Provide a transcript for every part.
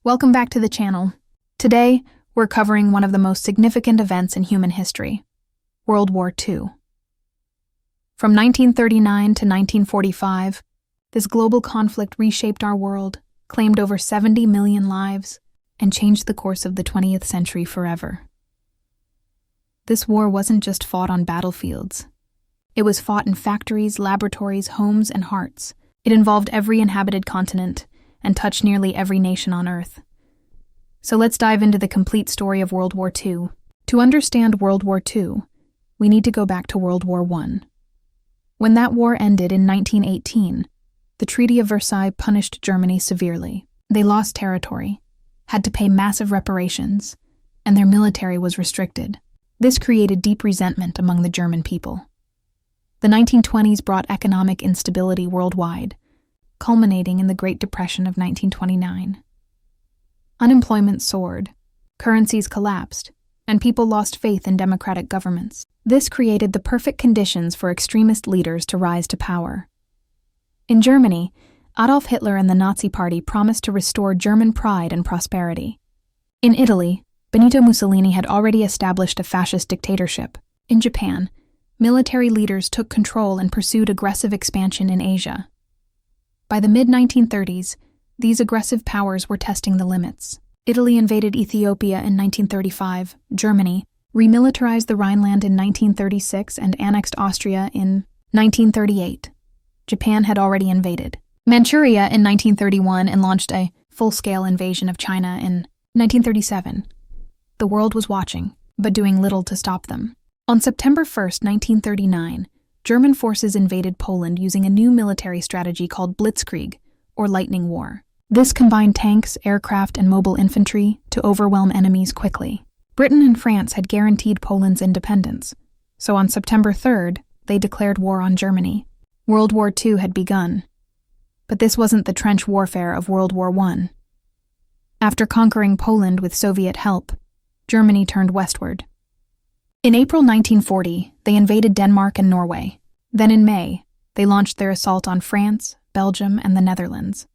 Welcome back to the channel. Today, we're covering one of the most significant events in human history, World War II. From 1939 to 1945, this global conflict reshaped our world, claimed over 70 million lives, and changed the course of the 20th century forever. This war wasn't just fought on battlefields. It was fought in factories, laboratories, homes, and hearts. It involved every inhabited continent and touched nearly every nation on Earth. So let's dive into the complete story of World War II. To understand World War II, we need to go back to World War I. When that war ended in 1918, the Treaty of Versailles punished Germany severely. They lost territory, had to pay massive reparations, and their military was restricted. This created deep resentment among the German people. The 1920s brought economic instability worldwide, culminating in the Great Depression of 1929. Unemployment soared, currencies collapsed, and people lost faith in democratic governments. This created the perfect conditions for extremist leaders to rise to power. In Germany, Adolf Hitler and the Nazi Party promised to restore German pride and prosperity. In Italy, Benito Mussolini had already established a fascist dictatorship. In Japan, military leaders took control and pursued aggressive expansion in Asia. By the mid-1930s, these aggressive powers were testing the limits. Italy invaded Ethiopia in 1935, Germany remilitarized the Rhineland in 1936 and annexed Austria in 1938. Japan had already invaded Manchuria in 1931 and launched a full-scale invasion of China in 1937. The world was watching, but doing little to stop them. On September 1, 1939, German forces invaded Poland using a new military strategy called Blitzkrieg, or lightning war. This combined tanks, aircraft, and mobile infantry to overwhelm enemies quickly. Britain and France had guaranteed Poland's independence, so on September 3rd, they declared war on Germany. World War II had begun. But this wasn't the trench warfare of World War I. After conquering Poland with Soviet help, Germany turned westward. In April 1940, they invaded Denmark and Norway. Then in May, they launched their assault on France, Belgium, and the Netherlands.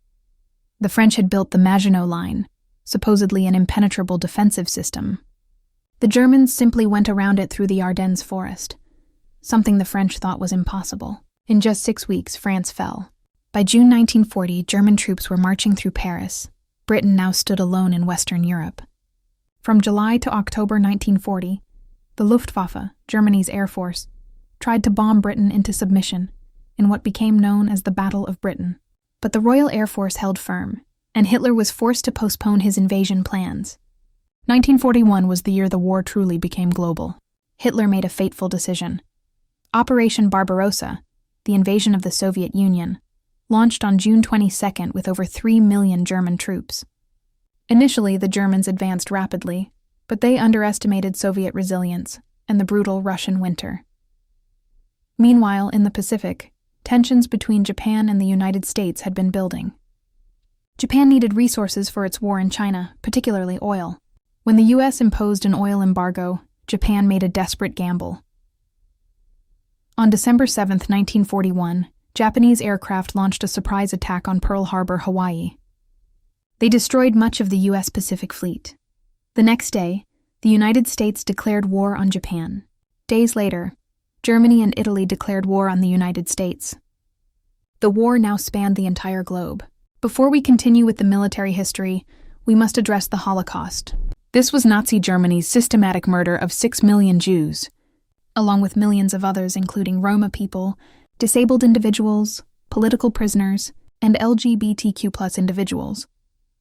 The French had built the Maginot Line, supposedly an impenetrable defensive system. The Germans simply went around it through the Ardennes forest, something the French thought was impossible. In just 6 weeks, France fell. By June 1940, German troops were marching through Paris. Britain now stood alone in Western Europe. From July to October 1940, the Luftwaffe, Germany's air force, tried to bomb Britain into submission in what became known as the Battle of Britain. But the Royal Air Force held firm, and Hitler was forced to postpone his invasion plans. 1941 was the year the war truly became global. Hitler made a fateful decision. Operation Barbarossa, the invasion of the Soviet Union, launched on June 22nd with over 3 million German troops. Initially, the Germans advanced rapidly, but they underestimated Soviet resilience and the brutal Russian winter. Meanwhile, in the Pacific, tensions between Japan and the United States had been building. Japan needed resources for its war in China, particularly oil. When the U.S. imposed an oil embargo, Japan made a desperate gamble. On December 7, 1941, Japanese aircraft launched a surprise attack on Pearl Harbor, Hawaii. They destroyed much of the U.S. Pacific Fleet. The next day, the United States declared war on Japan. Days later, Germany and Italy declared war on the United States. The war now spanned the entire globe. Before we continue with the military history, we must address the Holocaust. This was Nazi Germany's systematic murder of 6 million Jews, along with millions of others including Roma people, disabled individuals, political prisoners, and LGBTQ+ individuals.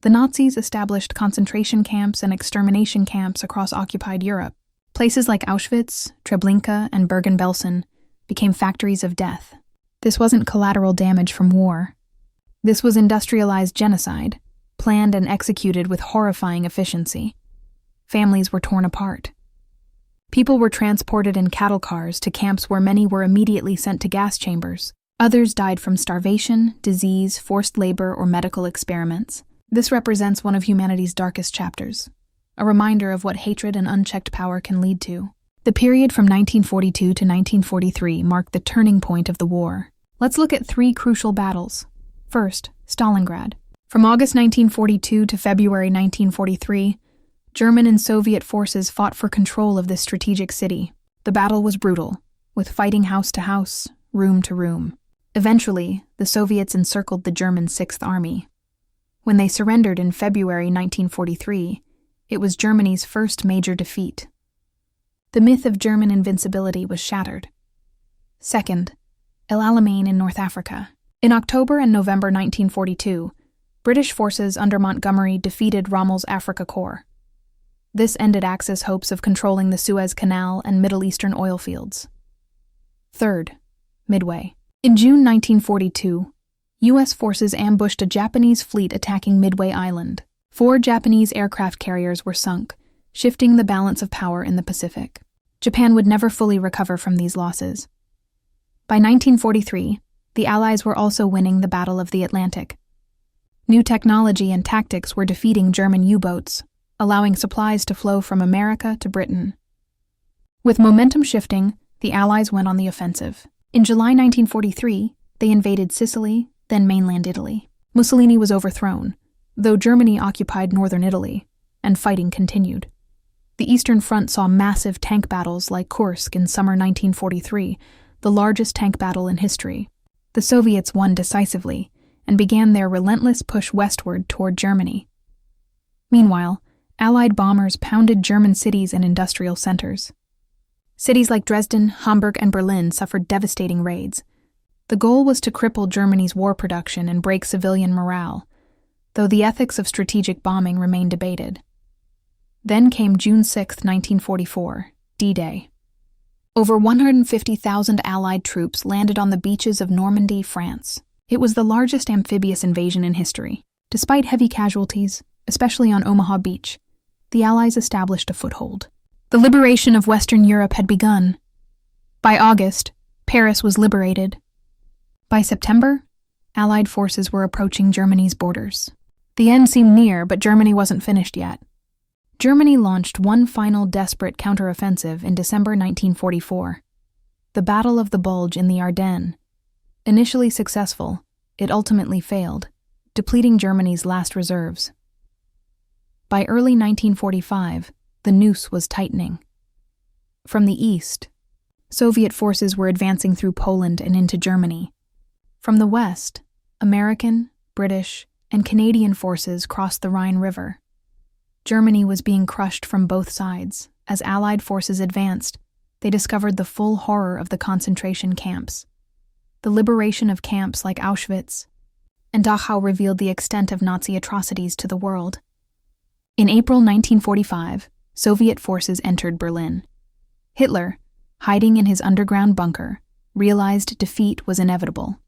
The Nazis established concentration camps and extermination camps across occupied Europe. Places like Auschwitz, Treblinka, and Bergen-Belsen became factories of death. This wasn't collateral damage from war. This was industrialized genocide, planned and executed with horrifying efficiency. Families were torn apart. People were transported in cattle cars to camps where many were immediately sent to gas chambers. Others died from starvation, disease, forced labor, or medical experiments. This represents one of humanity's darkest chapters, a reminder of what hatred and unchecked power can lead to. The period from 1942 to 1943 marked the turning point of the war. Let's look at 3 crucial battles. First, Stalingrad. From August 1942 to February 1943, German and Soviet forces fought for control of this strategic city. The battle was brutal, with fighting house to house, room to room. Eventually, the Soviets encircled the German Sixth Army. When they surrendered in February 1943, it was Germany's first major defeat. The myth of German invincibility was shattered. Second, Alamein in North Africa. In October and November 1942, British forces under Montgomery defeated Rommel's Afrika Korps. This ended Axis' hopes of controlling the Suez Canal and Middle Eastern oil fields. Third, Midway. In June 1942, U.S. forces ambushed a Japanese fleet attacking Midway Island. 4 Japanese aircraft carriers were sunk, shifting the balance of power in the Pacific. Japan would never fully recover from these losses. By 1943, the Allies were also winning the Battle of the Atlantic. New technology and tactics were defeating German U-boats, allowing supplies to flow from America to Britain. With momentum shifting, the Allies went on the offensive. In July 1943, they invaded Sicily, then mainland Italy. Mussolini was overthrown, though Germany occupied northern Italy, and fighting continued. The Eastern Front saw massive tank battles like Kursk in summer 1943, the largest tank battle in history. The Soviets won decisively and began their relentless push westward toward Germany. Meanwhile, Allied bombers pounded German cities and industrial centers. Cities like Dresden, Hamburg, and Berlin suffered devastating raids. The goal was to cripple Germany's war production and break civilian morale, though the ethics of strategic bombing remained debated. Then came June 6, 1944, D-Day. Over 150,000 Allied troops landed on the beaches of Normandy, France. It was the largest amphibious invasion in history. Despite heavy casualties, especially on Omaha Beach, the Allies established a foothold. The liberation of Western Europe had begun. By August, Paris was liberated. By September, Allied forces were approaching Germany's borders. The end seemed near, but Germany wasn't finished yet. Germany launched one final desperate counteroffensive in December 1944. The Battle of the Bulge in the Ardennes. Initially successful, it ultimately failed, depleting Germany's last reserves. By early 1945, the noose was tightening. From the east, Soviet forces were advancing through Poland and into Germany. From the west, American, British, and Canadian forces crossed the Rhine River. Germany was being crushed from both sides. As Allied forces advanced, they discovered the full horror of the concentration camps. The liberation of camps like Auschwitz and Dachau revealed the extent of Nazi atrocities to the world. In April 1945, Soviet forces entered Berlin. Hitler, hiding in his underground bunker, realized defeat was inevitable.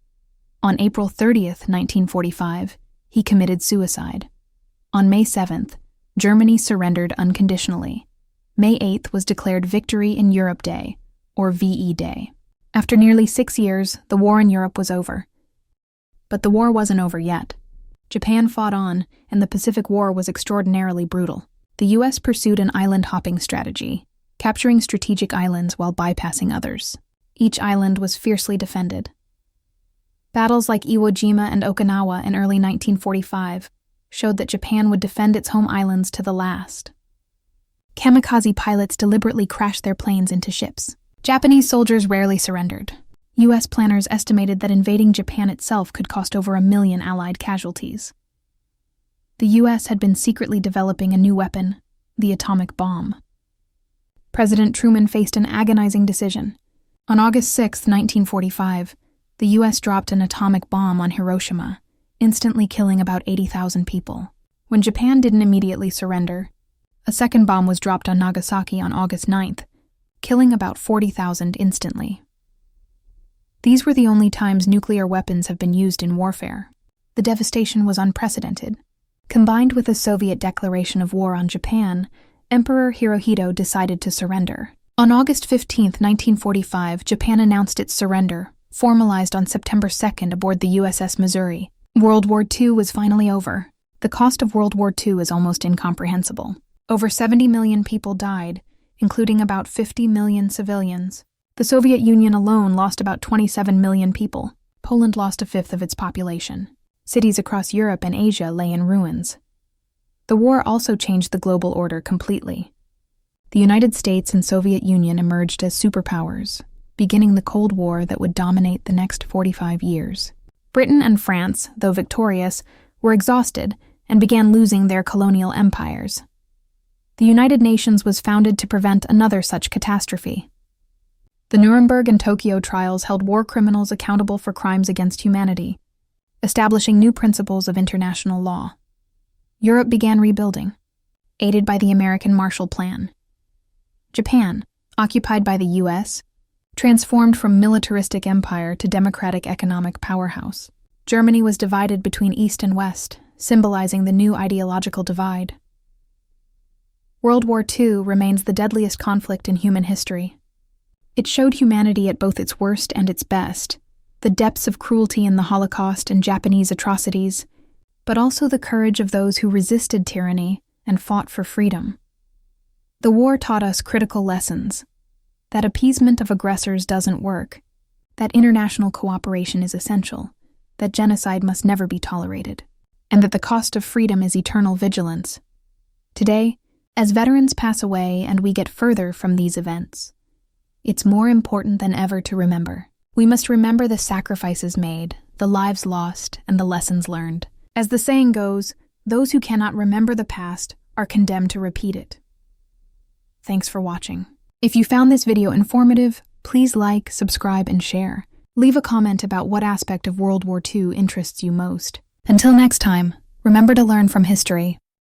On April 30th, 1945, he committed suicide. On May 7th, Germany surrendered unconditionally. May 8th was declared Victory in Europe Day, or VE Day. After nearly 6 years, the war in Europe was over. But the war wasn't over yet. Japan fought on, and the Pacific War was extraordinarily brutal. The U.S. pursued an island-hopping strategy, capturing strategic islands while bypassing others. Each island was fiercely defended. Battles like Iwo Jima and Okinawa in early 1945 showed that Japan would defend its home islands to the last. Kamikaze pilots deliberately crashed their planes into ships. Japanese soldiers rarely surrendered. U.S. planners estimated that invading Japan itself could cost over 1 million Allied casualties. The U.S. had been secretly developing a new weapon, the atomic bomb. President Truman faced an agonizing decision. On August 6, 1945, the U.S. dropped an atomic bomb on Hiroshima, instantly killing about 80,000 people. When Japan didn't immediately surrender, a second bomb was dropped on Nagasaki on August 9th, killing about 40,000 instantly. These were the only times nuclear weapons have been used in warfare. The devastation was unprecedented. Combined with the Soviet declaration of war on Japan, Emperor Hirohito decided to surrender. On August 15, 1945, Japan announced its surrender, formalized on September 2nd aboard the USS Missouri. World War II was finally over. The cost of World War II is almost incomprehensible. Over 70 million people died, including about 50 million civilians. The Soviet Union alone lost about 27 million people. Poland lost a fifth of its population. Cities across Europe and Asia lay in ruins. The war also changed the global order completely. The United States and Soviet Union emerged as superpowers, beginning the Cold War that would dominate the next 45 years. Britain and France, though victorious, were exhausted and began losing their colonial empires. The United Nations was founded to prevent another such catastrophe. The Nuremberg and Tokyo trials held war criminals accountable for crimes against humanity, establishing new principles of international law. Europe began rebuilding, aided by the American Marshall Plan. Japan, occupied by the U.S., transformed from militaristic empire to democratic economic powerhouse. Germany was divided between East and West, symbolizing the new ideological divide. World War II remains the deadliest conflict in human history. It showed humanity at both its worst and its best, the depths of cruelty in the Holocaust and Japanese atrocities, but also the courage of those who resisted tyranny and fought for freedom. The war taught us critical lessons: that appeasement of aggressors doesn't work, that international cooperation is essential, that genocide must never be tolerated, and that the cost of freedom is eternal vigilance. Today, as veterans pass away and we get further from these events, it's more important than ever to remember. We must remember the sacrifices made, the lives lost, and the lessons learned. As the saying goes, those who cannot remember the past are condemned to repeat it. Thanks for watching. If you found this video informative, please like, subscribe, and share. Leave a comment about what aspect of World War II interests you most. Until next time, remember to learn from history.